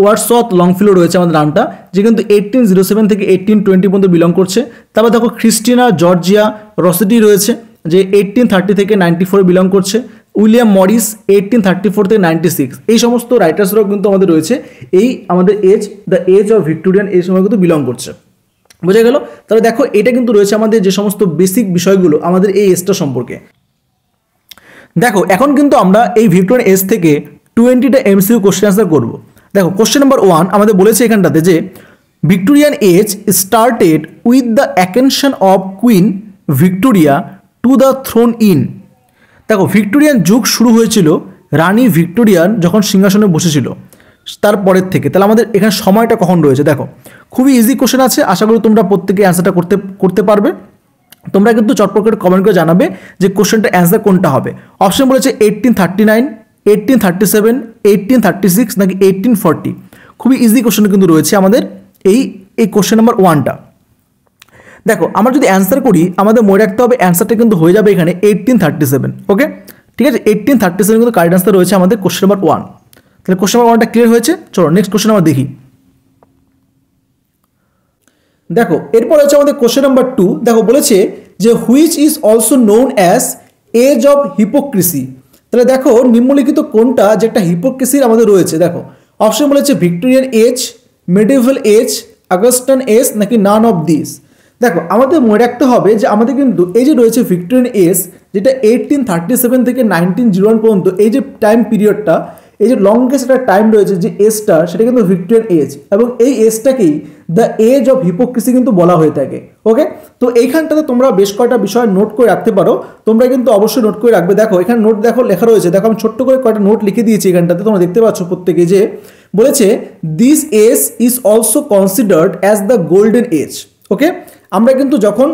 ওয়ার্ডসওয়ার্থ লংফিলো রয়েছে আমাদের নামটা, যে কিন্তু 1807 থেকে 1820 পর্যন্ত বিলং করছে। তারপর দেখো ক্রিস্টিনা জর্জিয়া রসেটি রয়েছে, যে 1830 থেকে 94 বিলং করছে। উইলিয়াম মরিস 1834 থেকে 96, এই সমস্ত রাইটার্সরাও কিন্তু আমাদের রয়েছে এই আমাদের দ্য এজ অফ ভিক্টোরিয়ান এই সময় কিন্তু বিলং করছে। বোঝা গেল? তাহলে দেখো এটা কিন্তু রয়েছে আমাদের যে সমস্ত বেসিক বিষয়গুলো আমাদের এই এজটা সম্পর্কে। দেখো এখন কিন্তু আমরা এই ভিক্টোরিয়ান এজ থেকে 20টা এমসিকিউ কোশ্চেন আনসার করবো। দেখো কোশ্চেন নাম্বার 1 আমাদের বলেছে এখানটাতে যে Victorian age started with the accession of Queen Victoria to the throne in. দেখো ভিক্টোরিয়ান যুগ শুরু হয়েছিল রানী ভিক্টোরিয়ান যখন সিংহাসনে বসেছিল তারপরের থেকে। তাহলে আমাদের এখানে সময়টা কখন রয়েছে? দেখো খুবই ইজি কোশ্চেন আছে, আশা করি তোমরা প্রত্যেকে অ্যান্সারটা করতে পারবে। তোমরা কিন্তু চটপট করে কমেন্ট করে জানাবে যে কোশ্চেনটা অ্যান্সার কোনটা হবে। অপশন বলেছে 1839, 1837, 1836 নাকি 1840। খুবই ইজি কোশ্চেন কিন্তু রয়েছে আমাদের এই কোশ্চেন নাম্বার 1টা। দেখো আমরা যদি অ্যান্সার করি আমাদের মনে রাখতে হবে অ্যান্সারটা কিন্তু হয়ে যাবে এখানে 1837। ওকে, ঠিক আছে, 1837 কিন্তু কারেক্ট অ্যান্সার রয়েছে আমাদের কোশ্চেন নাম্বার 1। তাহলে কোশ্চেন নাম্বার 1টা ক্লিয়ার হয়েছে। চলো নেক্সট কোশ্চেন আমরা দেখি। দেখো এরপর হচ্ছে আমাদের কোশ্চেন নাম্বার 2। দেখো বলেছে যে which is also known as age of hypocrisy. তাহলে দেখো নিম্নলিখিত কোনটা যে একটা হিপোক্রেসির আমাদের রয়েছে। দেখো অপশন বলেছে Victorian age, medieval age, Augustan age নাকি নান অফ দিস। দেখো আমাদের মনে রাখতে হবে যে আমাদের কিন্তু এই যে রয়েছে ভিক্টোরিয়ান এজ, যেটা 1837 থেকে 1901 পর্যন্ত এই যে টাইম পিরিয়ডটা, এই যে লংগেস্ট একটা টাইম রয়েছে যে এজটা, সেটা কিন্তু ভিক্টোরিয়ান এজ, এবং এই এজটাকেই দ্য এজ অফ হিপোক্রেসি কিন্তু বলা হয়ে থাকে। ওকে, তো এইখানটাতে তোমরা বেশ কয়টা বিষয় নোট করে রাখতে পারো, তোমরা কিন্তু অবশ্যই নোট করে রাখবে। দেখো এখানে নোট দেখো লেখা রয়েছে, দেখো আমি ছোট্ট করে কয়টা নোট লিখে দিয়েছি এখানটাতে, তোমরা দেখতে পাচ্ছ প্রত্যেকে, যে বলেছে this age is also considered as the golden age. Okay, আমরা কিন্তু যখন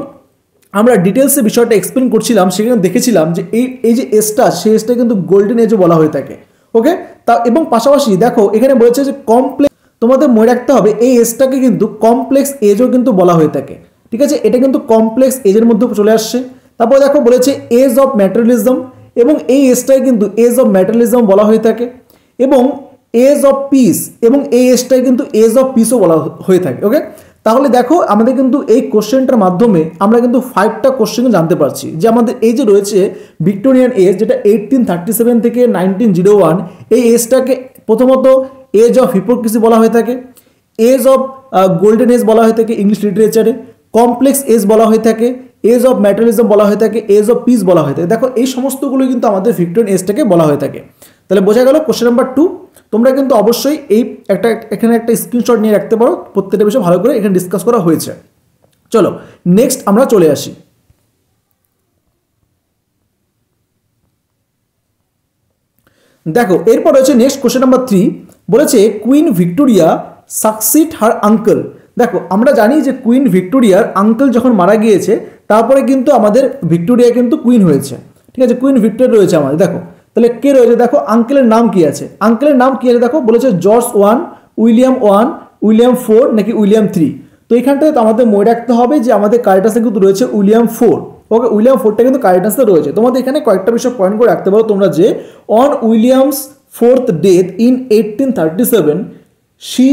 আমরা ডিটেলসে বিষয়টা এক্সপ্লেন করছিলাম সেখানে দেখেছিলাম যে এই যে এজটা, সেই এজটা কিন্তু গোল্ডেন এজও বলা হয়ে থাকে। ওকে, তা এবং পাশাপাশি দেখো এখানে বলেছে যে কমপ্লেক্স, তোমাদের মনে রাখতে হবে এই এজটাকে কিন্তু কমপ্লেক্স এজও কিন্তু বলা হয়ে থাকে। ঠিক আছে, এটা কিন্তু কমপ্লেক্স এজের মধ্যে চলে আসছে। তারপর দেখো বলেছে এজ অফ ম্যাটেরিয়ালিজম, এবং এই এজটাই কিন্তু এজ অফ ম্যাটেরিয়ালিজম বলা হয়ে থাকে, এবং এজ অফ পিস, এবং এই এজটাই কিন্তু এজ অফ পিসও বলা হয়ে থাকে। ওকে, তাহলে দেখো আমাদের কিন্তু এই কোশ্চেনটার মাধ্যমে আমরা কিন্তু 5টা কোশ্চেন জানতে পারছি যে আমাদের এই যে রয়েছে ভিক্টোরিয়ান এজ, যেটা 1837 থেকে 1901, এই এজটাকে প্রথমত এজ অফ হিপোক্রেসি বলা হয়ে থাকে, এজ অফ গোল্ডেন এজ বলা হয়ে থাকে ইংলিশ লিটারেচারে, কমপ্লেক্স এজ বলা হয়ে থাকে, এজ অফ ম্যাটেরিয়ালিজম বলা হয়ে থাকে, এজ অফ পিস বলা হয়ে থাকে। দেখো এই সমস্তগুলো কিন্তু আমাদের ভিক্টোরিয়ান এজটাকে বলা হয়ে থাকে। তাহলে বোঝা গেল কোশ্চেন নাম্বার 2। তোমরা কিন্তু অবশ্যই এখানে একটা স্ক্রিনশট নিয়ে রাখতে পারো, প্রত্যেকটা বিষয় ভালো করে এখানে ডিসকাস করা হয়েছে। চলো নেক্সট আমরা চলে আসি। দেখো এরপর হচ্ছে নেক্সট কোশ্চেন নাম্বার 3, বলেছে কুইন ভিক্টোরিয়া সাকসিড হার আঙ্কেল। দেখো আমরা জানি যে কুইন ভিক্টোরিয়ার আঙ্কেল যখন মারা গিয়েছে তারপরে কিন্তু আমাদের ভিক্টোরিয়া কিন্তু কুইন হয়েছে। ঠিক আছে, কুইন ভিক্টোরিয়া রয়েছে আমাদের। দেখো তাহলে কে রয়েছে, দেখো আঙ্কেলের নাম কি আছে, আঙ্কেলের নাম কি আছে দেখো, বলেছে জর্জ 1, উইলিয়াম 1, উইলিয়াম 4 নাকি উইলিয়াম 3। তো এইখানটায় তো আমাদের মনে রাখতে হবে যে আমাদের কারেক্ট আনসার কিন্তু রয়েছে উইলিয়াম 4। ওকে, উইলিয়াম 4টা কিন্তু কারেক্ট আনসার রয়েছে। তোমাদের এখানে কয়েকটা বিষয় পয়েন্ট করে রাখতে পারো তোমরা, যে on William's 4th death in 1837 she,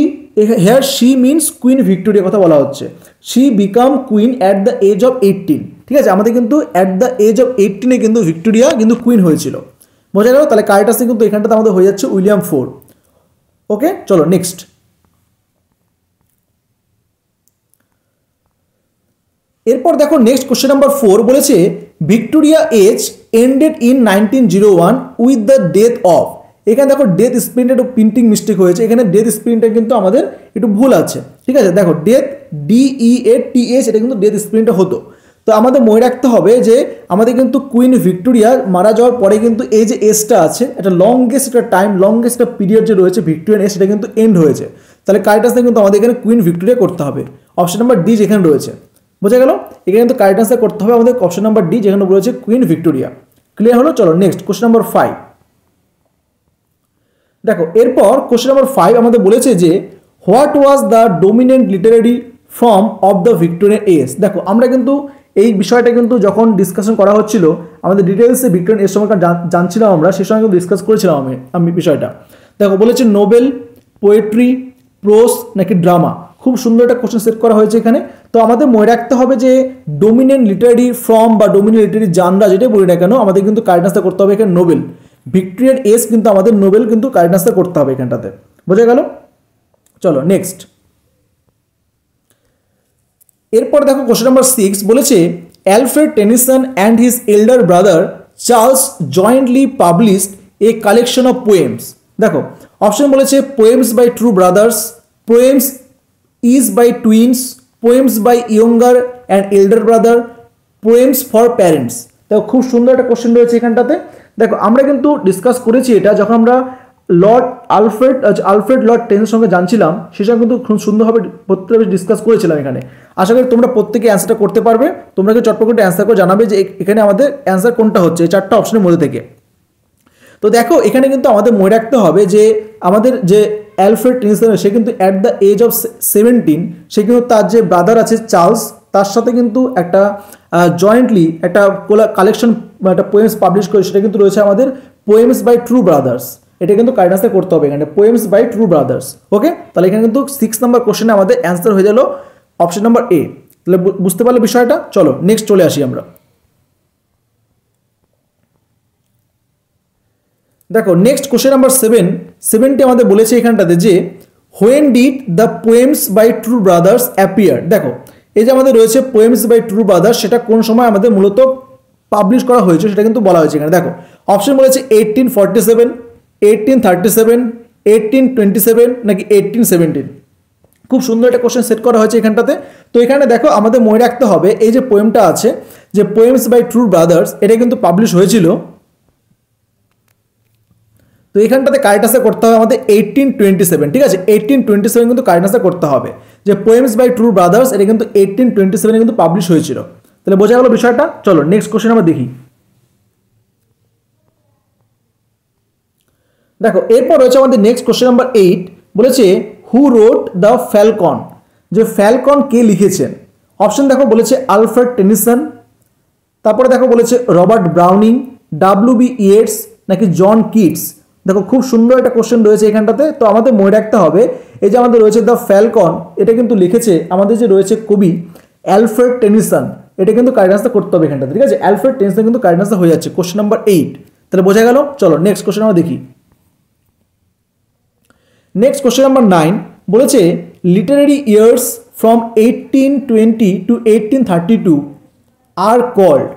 here she means Queen Victoria কথা বলা হচ্ছে। She became queen at the age of 18। ঠিক আছে, আমাদের কিন্তু অ্যাট দ্য এজ অফ 18 কিন্তু ভিক্টোরিয়া কিন্তু কুইন হয়েছিল। বোঝা গেল? তাহলে কারেক্ট আছে কিন্তু এখানটাতে আমাদের হয়ে যাচ্ছে উইলিয়াম 4। ওকে, চলো নেক্সট। এরপর দেখো নেক্সট কোশ্চেন নাম্বার 4 বলেছে Victoria age ended in 1901 with the death of. এখানে দেখো ডেথ স্পেলিংটা একটু প্রিন্টিং মিস্টেক হয়েছে, এখানে ডেথ স্পেলিংটা কিন্তু আমাদের একটু ভুল আছে। ঠিক আছে, দেখো ডেথ DEATH এটা কিন্তু ডেথ স্পেলিংটা হতো। তো আমাদের মনে রাখতে হবে যে আমাদের কিন্তু কুইন ভিক্টোরিয়া মারা যাওয়ার পরে কিন্তু এই যে এজটা আছে, একটা লংগেস্ট একটা টাইম, লংগেস্ট একটা পিরিয়ড যে রয়েছে ভিক্টোরিয়ান এজ, সেটা কিন্তু এন্ড হয়েছে। তাহলে কারেক্ট আনসার কিন্তু আমাদের এখানে কুইন ভিক্টোরিয়া করতে হবে। অপশন নাম্বার ডি যেখানে রয়েছে, বোঝা গেল? এখানে কিন্তু কারেক্ট আনসার করতে হবে আমাদের অপশন নাম্বার ডি যেখানে রয়েছে কুইন ভিক্টোরিয়া। ক্লিয়ার হলো? চলো নেক্সট কোশ্চেন নাম্বার 5। দেখো এরপর কোশ্চেন নাম্বার 5 আমাদের বলেছে যে what was the dominant literary form of the Victorian age. দেখো আমরা কিন্তু এই বিষয়টা কিন্তু যখন ডিসকাশন করা হচ্ছিল আমাদের ডিটেলসে ভিক্টোরিয়ান এজ সম্পর্কে জানছিলাম আমরা, সেই সময় কিন্তু ডিসকাস করেছিলাম আমি বিষয়টা। দেখো বলেছে নোবেল, পোয়েট্রি, প্রোস নাকি ড্রামা। খুব সুন্দর একটা কোশ্চেন সেট করা হয়েছে এখানে। তো আমাদের মনে রাখতে হবে যে ডোমিনেন্ট লিটারারি ফর্ম বা ডোমিনেন্ট লিটারারি জানরা যেটা বলি না কেন, আমাদের কিন্তু কারেক্ট আনসার করতে হবে এখানে নোবেল। ভিক্টোরিয়ান এজ কিন্তু আমাদের নোবেল কিন্তু কারেক্ট আনসার করতে হবে এখানটাতে। বোঝা গেল? চলো নেক্সট। এরপর দেখো কোশ্চেন নাম্বার 6 বলেছে Alfred Tennyson and his elder brother Charles jointly published a collection of poems. দেখো অপশন বলেছে poems by true brothers, poems is by twins, poems by younger and elder brother, poems for parents. দেখো খুব সুন্দর একটা question রয়েছে এখানটাতে। দেখো আমরা কিন্তু ডিসকাস করেছি এটা যখন আমরা আলফ্রেড লর্ড টেনিসনের সঙ্গে জানছিলাম, সেটা কিন্তু খুব সুন্দরভাবে প্রত্যেকে ডিসকাস করেছিলাম এখানে। আশা করি তোমরা প্রত্যেকে অ্যান্সারটা করতে পারবে। তোমরা কি চটপট করে অ্যান্সার করে জানাবে যে এখানে আমাদের অ্যান্সার কোনটা হচ্ছে এই চারটা অপশনের মধ্যে থেকে। তো দেখো এখানে কিন্তু আমাদের মনে রাখতে হবে যে আমাদের যে অ্যালফ্রেড টেনিসন সে কিন্তু অ্যাট দ্য এজ অফ 17 সে কিন্তু তার যে ব্রাদার আছে চার্লস, তার সাথে কিন্তু একটা জয়েন্টলি একটা কালেকশন একটা পোয়েমস পাবলিশ করে, সেটা কিন্তু রয়েছে আমাদের পোয়েমস বাই ট্রু ব্রাদার্স। এটা কিন্তু কারেক্ট আনসার করতে হবে এখানে, পোয়েমস বাই ট্রু ব্রাদার্স। ওকে, তাহলে এখানে কিন্তু 6 নম্বর কোশ্চেনে আমাদের অ্যান্সার হয়ে গেল অপশন নাম্বার এ। তাহলে বুঝতে পারলে বিষয়টা। চলো নেক্সট চলে আসি আমরা। দেখো নেক্সট কোশ্চেন নাম্বার 7টি আমাদের বলেছে এখানটাতে যে when did the poems by true brothers appear. দেখো এই যে আমাদের রয়েছে পোয়েমস বাই ট্রু ব্রাদার্স, সেটা কোন সময় আমাদের মূলত পাবলিশ করা হয়েছে সেটা কিন্তু বলা হয়েছে এখানে। দেখো অপশন বলেছে 1847, 1837, 1827 নাকি 1817। খুব সুন্দর একটা কোশ্চেন সেট করা হয়েছে এখানটাতে। তো এখানে দেখো আমাদের মনে রাখতে হবে এই যে পোয়েমটা আছে যে পোয়েমস বাই ট্রু ব্রাদার্স, এটা কিন্তু পাবলিশ হয়েছিল। তো এখানটাতে কারেক্ট আনসার করতে হবে আমাদের 1827। ঠিক আছে, 1827 কিন্তু কারেক্ট আনসার করতে হবে যে পোয়েমস বাই ট্রু ব্রাদার্স এটা কিন্তু 1827 কিন্তু পাবলিশ হয়েছিল। তাহলে বোঝা গেল বিষয়টা। চলো নেক্সট কোশ্চেন আমরা দেখি। দেখো এরপর রয়েছে আমাদের নেক্সট কোশ্চেন নাম্বার 8 বলেছে হু রোট দ্য ফ্যালকন। যে ফ্যালকন কে লিখেছেন? অপশন দেখো বলেছে আলফ্রেড টেনিসন, তারপরে দেখো বলেছে রবার্ট ব্রাউনিং, WB ইয়েটস নাকি জন কিটস। দেখো খুব সুন্দর একটা কোশ্চেন রয়েছে এখানটাতে। তো আমাদের মনে রাখতে হবে এই যে আমাদের রয়েছে দ্য ফ্যালকন, এটা কিন্তু লিখেছে আমাদের যে রয়েছে কবি অ্যালফ্রেড টেনিসন। এটা কিন্তু কারেক্ট আনসার করতে হবে এখানটাতে। ঠিক আছে, অ্যালফ্রেড টেনিসন কিন্তু কারেক্ট আনসার হয়ে যাচ্ছে কোশ্চেন নাম্বার 8। তাহলে বোঝা গেল। চলো নেক্সট কোশ্চেন আমরা দেখি। নেক্সট কোশ্চেন নাম্বার 9 বলেছে literary years from 1820 to 1832 are called.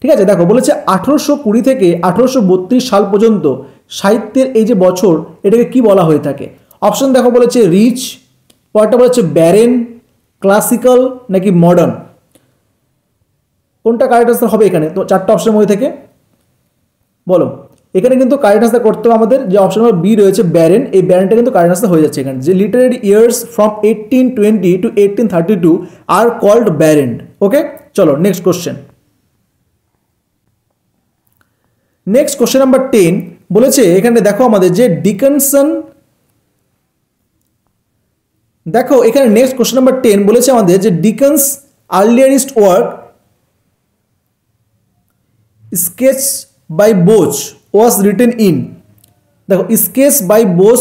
ঠিক আছে, দেখো বলেছে 1820 থেকে 1832 সাল পর্যন্ত সাহিত্যের এই যে বছর, এটাকে কি বলা হয়ে থাকে? অপশন দেখো বলেছে রিচ, পরটা বলেছে ব্যারেন, ক্লাসিক্যাল নাকি মডার্ন। কোনটা কারেক্ট আনসার হবে এখানে? তো চারটা অপশনের মধ্যে থেকে বলো। এখানে কিন্তু কারেক্ট আনসার করতে হবে আমাদের যে অপশন নাম্বার বি রয়েছে ব্যারেন। এই ব্যারেনটা কিন্তু কারেক্ট আনসার হয়ে যাচ্ছে এখানে, যে literary years from 1820 to 1832 are called barren. Okay, চলো next question. Next question number 10 বলেছে এখানে দেখো আমাদের যে ডিকনসন। দেখো এখানে নেক্সট কোশ্চেন নাম্বার 10 বলেছে আমাদের যে Dickens earliest work sketch by Boz was written in. দেখো sketch by Boz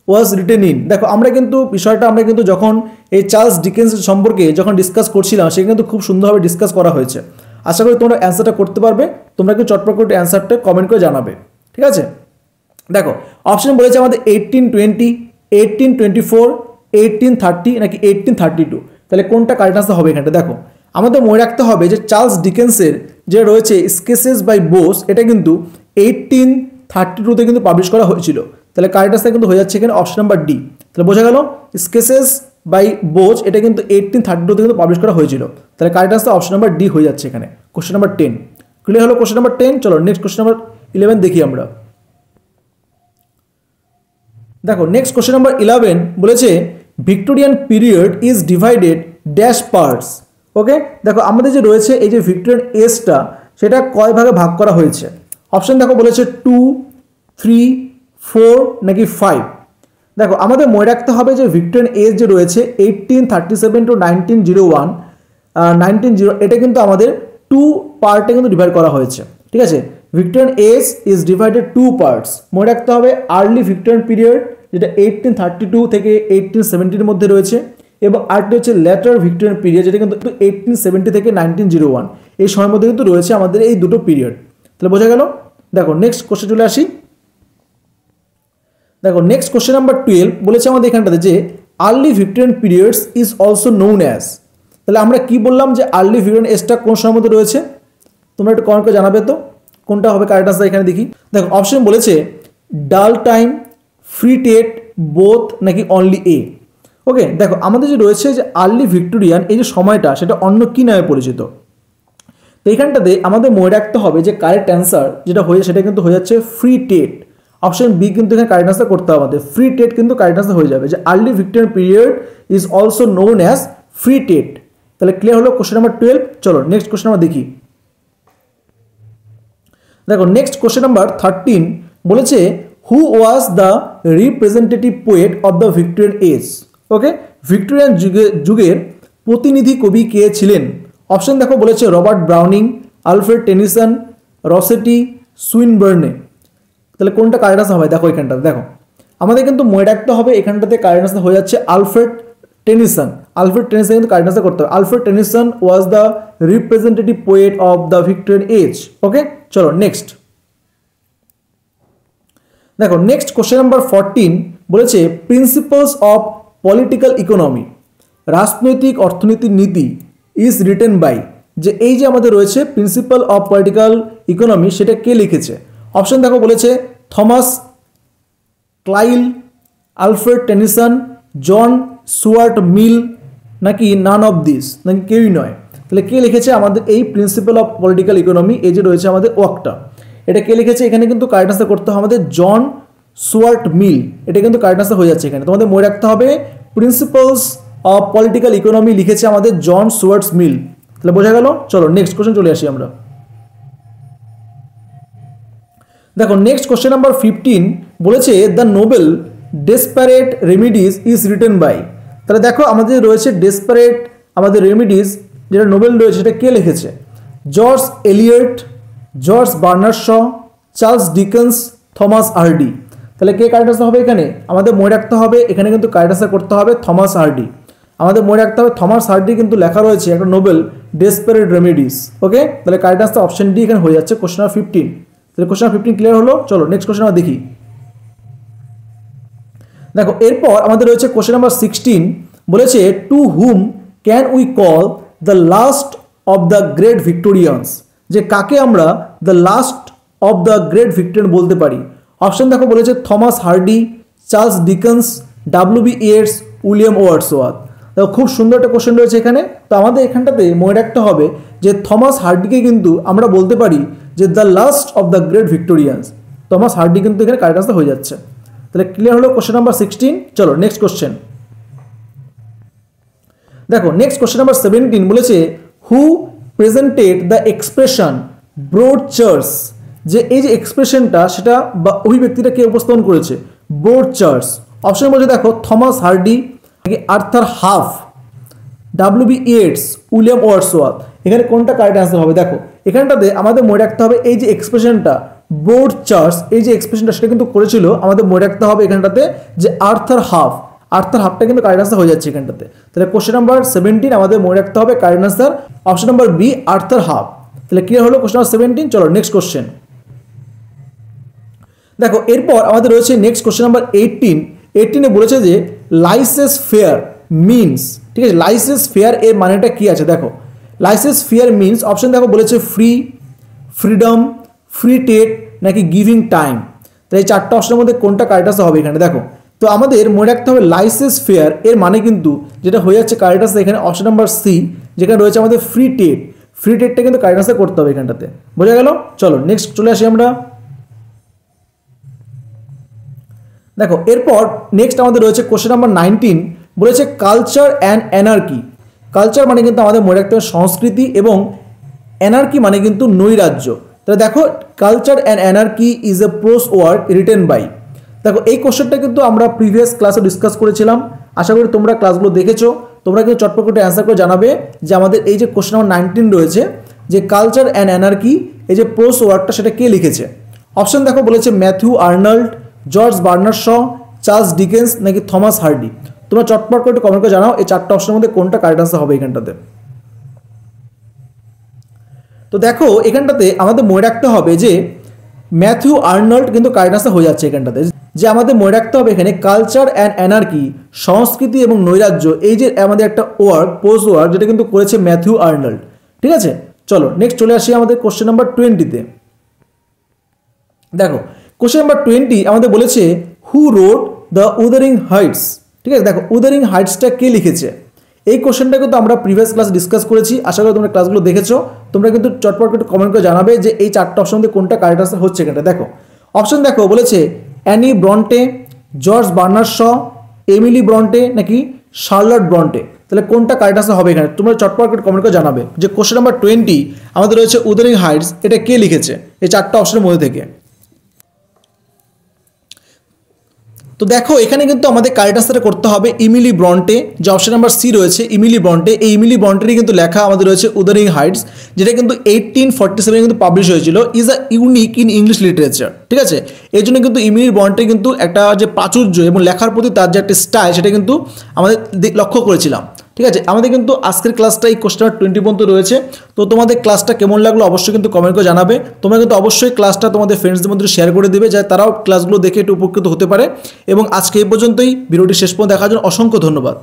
was written in. দেখো আমরা কিন্তু বিষয়টা আমরা কিন্তু যখন এই চার্লস ডিকেন্স সম্পর্কে যখন ডিসকাস করছিলাম সেটা কিন্তু খুব সুন্দরভাবে ডিসকাস করা হয়েছে। আশা করি তোমরা অ্যান্সারটা করতে পারবে, তোমরা কিন্তু চটপট করে অ্যান্সারটা কমেন্ট করে জানাবে, ঠিক আছে। দেখো অপশন বলেছে আমাদের 1820, 1824, 1830 নাকি 1832। তাহলে কোনটা কারেক্ট আনসার হবে এখানটা? দেখো আমাদের মনে রাখতে হবে যে চার্লস ডিকেন্সের যে রয়েছে স্কেচেস বাই বোস, এটা কিন্তু 1832 কিন্তু পাবলিশ করা হয়েছিল। তাহলে কারেক্ট আনসার কিন্তু হয়ে যাচ্ছে এখানে অপশন নাম্বার ডি। তাহলে বোঝা গেল স্কেচেস বাই বোস এটা কিন্তু 1832 কিন্তু পাবলিশ করা হয়েছিল। তাহলে correct answer option number D হয়ে যাচ্ছে এখানে। কোশ্চেন নাম্বার 10 ক্লিয়ার হলো। কোশ্চেন নাম্বার 10, চলো নেক্সট কোশ্চেন নাম্বার 11 দেখি আমরা। দেখো নেক্সট কোশ্চেন নাম্বার 11 বলেছে Victorian period is divided dash parts. Okay, দেখো আমাদের যে রয়েছে এই যে ভিক্টোরিয়ান এজটা সেটা কয় ভাগে ভাগ করা হয়েছে? অপশন দেখো বলেছে 2, 3, 4 নাকি 5। দেখো আমাদের মনে রাখতে হবে যে ভিক্টোরিয়ান এজ যে রয়েছে 1837 টু 1901, 1900 এটা কিন্তু আমাদের 2 পার্টে কিন্তু ডিভাইড করা হয়েছে, ঠিক আছে। Victorian age is divided 2 parts. মনে রাখতে হবে আর্লি ভিক্টোরিয়ান পিরিয়ড যেটা 1832 থেকে 1870 এর মধ্যে রয়েছে, এবং আরেকটি হচ্ছে লেটার ভিক্টোরিয়ান পিরিয়ড যেটা কিন্তু 1870 থেকে 1901 এই সময়ের মধ্যে কিন্তু রয়েছে আমাদের এই দুটো পিরিয়ড। তাহলে বোঝা গেল। দেখো নেক্সট কোশ্চেন চলে আসি। দেখো নেক্সট কোশ্চেন নাম্বার 12 বলেছে আমাদের এখানটাতে যে early Victorian periods is also known as. তাহলে আমরা কি বললাম যে আর্লি ভিক্টোরিয়ান এজটা কোন সময়ের মধ্যে রয়েছে? তোমরা একটু কমেন্ট করে জানাবে তো কোনটা হবে কারেক্ট আনসার এখানে দেখি। দেখো অপশন বলেছে ডাল টাইম, ফ্রি টেট, বোথ নাকি অনলি এ। ওকে, দেখো আমাদের যে রয়েছে যে আর্লি ভিক্টোরিয়ান এই যে সময়টা সেটা অন্য কি নামে পরিচিত? তো এইখানটাতে আমাদের মনে রাখতে হবে যে কারেক্ট অ্যান্সার যেটা হয়ে সেটা কিন্তু হয়ে যাচ্ছে ফ্রি টেট। অপশন বি কিন্তু এখানে কারেক্ট আনসার করতে হবে আমাদের। ফ্রি টেট কিন্তু কারেক্ট আনসার হয়ে যাবে যে early Victorian period is also known as free TET. তাহলে ক্লিয়ার হলো কোশ্চেন নাম্বার 12। চলো নেক্সট কোশ্চেন আমরা দেখি। দেখো নেক্সট কোশ্চেন নাম্বার 13 বলেছে who was the representative poet of the Victorian age. Okay, Victorian যুগের প্রতিনিধি কবি কে ছিলেন? অপশন দেখো বলেছে Robert Browning, Alfred Tennyson, Rossetti, Swinburne. তাহলে কোনটা কারেক্ট আনসার হবে? দেখো এখানটাতে দেখো আমাদের কিন্তু মনে রাখতে হবে এখানটাতে কারেক্ট আনসার হয়ে যাচ্ছে আলফ্রেড টেনিসন। আলফ্রেড টেনিসন কিন্তু কারেক্ট আনসার করতে হবে। Alfred Tennyson was the representative poet of the Victorian age. Okay, চলো নেক্সট। দেখো নেক্সট কোশ্চেন নাম্বার 14 বলেছে প্রিন্সিপালস অফ পলিটিক্যাল ইকোনমি, রাজনৈতিক অর্থনীতির নীতি ইজ রিটেন বাই। যে এই যে আমাদের রয়েছে প্রিন্সিপাল অফ পলিটিক্যাল ইকোনমি সেটা কে লিখেছে? অপশন দেখো বলেছে থমাস ক্লাইল, আলফ্রেড টেনিসন, জন স্টুয়ার্ট মিল নাকি নান অফ দিস, নাকি কেউই নয়। তাহলে কে লিখেছে আমাদের এই প্রিন্সিপাল অফ পলিটিক্যাল ইকোনমি এই যে রয়েছে আমাদের ওয়ার্কটা, এটা কে লিখেছে? এখানে কিন্তু কারেক্ট আনসার করতে হবে আমাদের জন স্টুয়ার্ট মিল। এটা কিন্তু কারেক্ট আনসার হয়ে যাচ্ছে এখানে। তোমাদের মনে রাখতে হবে প্রিন্সিপালস অফ পলিটিক্যাল ইকোনমি লিখেছে আমাদের জন স্টুয়ার্ট মিল। তাহলে বোঝা গেল। চলো নেক্সট কোশ্চেন চলে আসি আমরা। দেখো নেক্সট কোশ্চেন নাম্বার 15 বলেছে the novel Desperate Remedies is written by. তাহলে দেখো আমাদের রয়েছে ডেসপারেট আমাদের রেমিডিজ যেটা নোবেল রয়েছে সেটা কে লিখেছে? George Eliot, George Bernard Shaw, Charles Dickens, Thomas Hardy. তাহলে কে কারেক্ট আনসার হবে এখানে? আমাদের মনে রাখতে হবে এখানে কিন্তু কারেক্ট আনসার করতে হবে থমাস হার্ডি। আমাদের মনে রাখতে হবে থমাস হার্ডি কিন্তু লেখা রয়েছে একটা নোবেল ডেসপারেট রেমিডিজ। ওকে, তাহলে কারেক্ট আনসার অপশন ডি এখানে হয়ে যাচ্ছে কোশ্চেন নাম্বার 15। তাহলে কোশ্চেন নাম্বার 15 ক্লিয়ার হলো। চলো নেক্সট কোশ্চেন আমরা দেখি। দেখো এরপর আমাদের রয়েছে কোশ্চেন নাম্বার 16 বলেছে to whom can we call the last of the great Victorians. যে কাকে আমরা the last of the great Victorian বলতে পারি? অপশন দেখো বলেছে Thomas Hardy, Charles Dickens, W B. Yeats, William Wordsworth. দেখো খুব সুন্দর একটা কোশ্চেন রয়েছে এখানে। তো আমাদের এখানটাতে মনে রাখতে হবে যে থমাস হার্ডিকে কিন্তু আমরা বলতে পারি যে the last of the great Victorians. Thomas Hardy কিন্তু এখানে কারেক্ট আনসার হয়ে যাচ্ছে। তাহলে ক্লিয়ার হলো কোশ্চেন নাম্বার 16। চলো নেক্সট কোশ্চেন। দেখো নেক্সট কোশ্চেন নাম্বার 17 বলেছে who presented the expression broad church. যে এই যে এক্সপ্রেশনটা সেটা বা অভিব্যক্তিটা কে উপস্থাপন করেছে? Broad church. অপশন বলছে দেখো Thomas Hardy, Arthur Hough, W B. Yeats, William Wordsworth. এখানে কোনটা কারেক্ট অ্যান্সার হবে? দেখো এখানটাতে আমাদের মনে রাখতে হবে এই যে এক্সপ্রেশনটা ব্রড চার্চ, এই যে এক্সপ্রেশনটা সেটা কিন্তু করেছিল, আমাদের মনে রাখতে হবে এখানটাতে যে আর্থার হাফ, আর্থার হাফটা কিন্তু কারেক্ট আনসার হয়ে যাচ্ছে এখানটাতে। তাহলে কোশ্চেন নাম্বার 17 আমাদের মনে রাখতে হবে correct answer option number B, Arthur Huff. তাহলে ক্লিয়ার হলো কোশ্চেন নাম্বার 17। চলো নেক্সট কোশ্চেন দেখো। এরপর আমাদের রয়েছে নেক্সট কোশ্চেন নাম্বার 18 বলেছে যে লাইসেন্স ফেয়ার মিনস, ঠিক আছে, লাইসেন্স ফেয়ার এর মানেটা কি আছে দেখো। লাইসেন্স ফেয়ার মিনস অপশন দেখো বলেছে ফ্রি, ফ্রিডম, ফ্রি ট্রেড নাকি গিভিং টাইম। তাই এই চারটা অপশনের মধ্যে কোনটা কারেক্ট আনসার হবে এখানে দেখো। তো আমাদের মনে রাখতে হবে লাইসেন্স ফেয়ার এর মানে কিন্তু যেটা হয়ে যাচ্ছে কারেক্ট আনসার এখানে অপশন নাম্বার সি, যেখানে রয়েছে আমাদের ফ্রি ট্রেড। ফ্রি ট্রেডটা কিন্তু কারেক্ট আনসার করতে হবে এখানটাতে, বোঝা গেল। চলো নেক্সট চলে আসি আমরা দেখো। এরপর নেক্সট আমাদের রয়েছে কোশ্চেন নাম্বার 19 বলেছে কালচার অ্যান্ড অ্যানার্কি। কালচার মানে কিন্তু আমাদের মনে রাখতে হবে সংস্কৃতি এবং অ্যানার্কি মানে কিন্তু নৈরাজ্য। তাহলে দেখো culture and anarchy is a prose work written by. দেখো এই কোশ্চেনটা কিন্তু আমরা প্রিভিয়াস ক্লাসে ডিসকাস করেছিলাম, আশা করি তোমরা ক্লাসগুলো দেখেছো। তোমরা কিন্তু চটপট করে অ্যান্সার করে জানাবে যে আমাদের এই যে কোশ্চেন নাম্বার 19 রয়েছে যে কালচার অ্যান্ড অ্যানার্কি এই যে প্রোস ওয়ার্কটা সেটা কে লিখেছে। অপশন দেখো বলেছে Matthew Arnold, George Bernard Shaw, Charles Dickens নাকি থমাস হার্ডি। তোমরা চটপট করে কমেন্ট করে জানাও এই চারটা অপশনের মধ্যে কোনটা কারেক্ট আনসার হবে এখানটাতে। তো দেখো এখানটাতে আমাদের মনে রাখতে হবে যে ম্যাথিউ আর্নল্ড কিন্তু কারেক্ট আনসার হয়ে যাচ্ছে এখানটাতে। যে আমাদের মনে রাখতে হবে এখানে কালচার অ্যান্ড অ্যানার্কি সংস্কৃতি এবং নৈরাজ্য এই যে আমাদের একটা ওয়ার্ক পোস্ট ওয়ার্ক যেটা কিন্তু করেছে ম্যাথিউ আর্নল্ড, ঠিক আছে। চলো নেক্সট চলে আসি আমাদের কোশ্চেন নাম্বার 20-তে। দেখো কোশ্চেন নাম্বার 20 আমাদের বলেছে who wrote the Wuthering Heights, ঠিক আছে। দেখো উদারিং হাইটসটা কে লিখেছে। এই কোশ্চেনটা কিন্তু আমরা প্রিভিয়াস ক্লাস ডিসকাস করেছি, আশা করি তোমরা ক্লাসগুলো দেখেছো। তোমরা কিন্তু চটপট করে কমেন্ট করে জানাবে যে এই চারটা অপশন মধ্যে কোনটা কারেক্ট আনসার হচ্ছে এখানটা। দেখো অপশন দেখো বলেছে Anne Bronte, George Bernard Shaw, Emily Bronte নাকি শার্লট ব্রন্টে। তাহলে কোনটা কারেক্ট আনসার হবে এখানে তোমরা চটপট করে কমেন্ট করে জানাবে যে কোশ্চেন নাম্বার 20 আমাদের রয়েছে উদারিং হাইটস, এটা কে লিখেছে এই চারটা অপশনের মধ্যে থেকে। তো দেখো এখানে কিন্তু আমাদের কারেক্ট আনসারটা করতে হবে ইমিলি ব্রন্টে, যে অপশন নাম্বার সি রয়েছে ইমিলি ব্রন্টে। এই ইমিলি ব্রন্টেরই কিন্তু লেখা আমাদের রয়েছে উদারিং হাইটস, যেটা কিন্তু 1847 কিন্তু পাবলিশ হয়েছিল। Is a unique in English literature, ঠিক আছে। এই জন্য কিন্তু ইমিলি ব্রন্টে কিন্তু একটা যে প্রাচুর্য এবং লেখার প্রতি তার যে একটা স্টাইল সেটা কিন্তু আমাদের লক্ষ্য করেছিলাম, ঠিক আছে। আমাদের কিন্তু আজকের ক্লাসটা এই কোশ্চেন নাম্বার 20 পর্যন্ত রয়েছে। তো তোমাদের ক্লাসটা কেমন লাগলো অবশ্যই কিন্তু কমেন্ট করে জানাবে। তোমরা কিন্তু অবশ্যই ক্লাসটা তোমাদের ফ্রেন্ডসদের মধ্যে শেয়ার করে দেবে যাতে তারাও ক্লাসগুলো দেখে একটু উপকৃত হতে পারে। এবং আজকে এই পর্যন্তই, ভিডিওটি শেষ পর্যন্ত দেখার জন্য অসংখ্য ধন্যবাদ।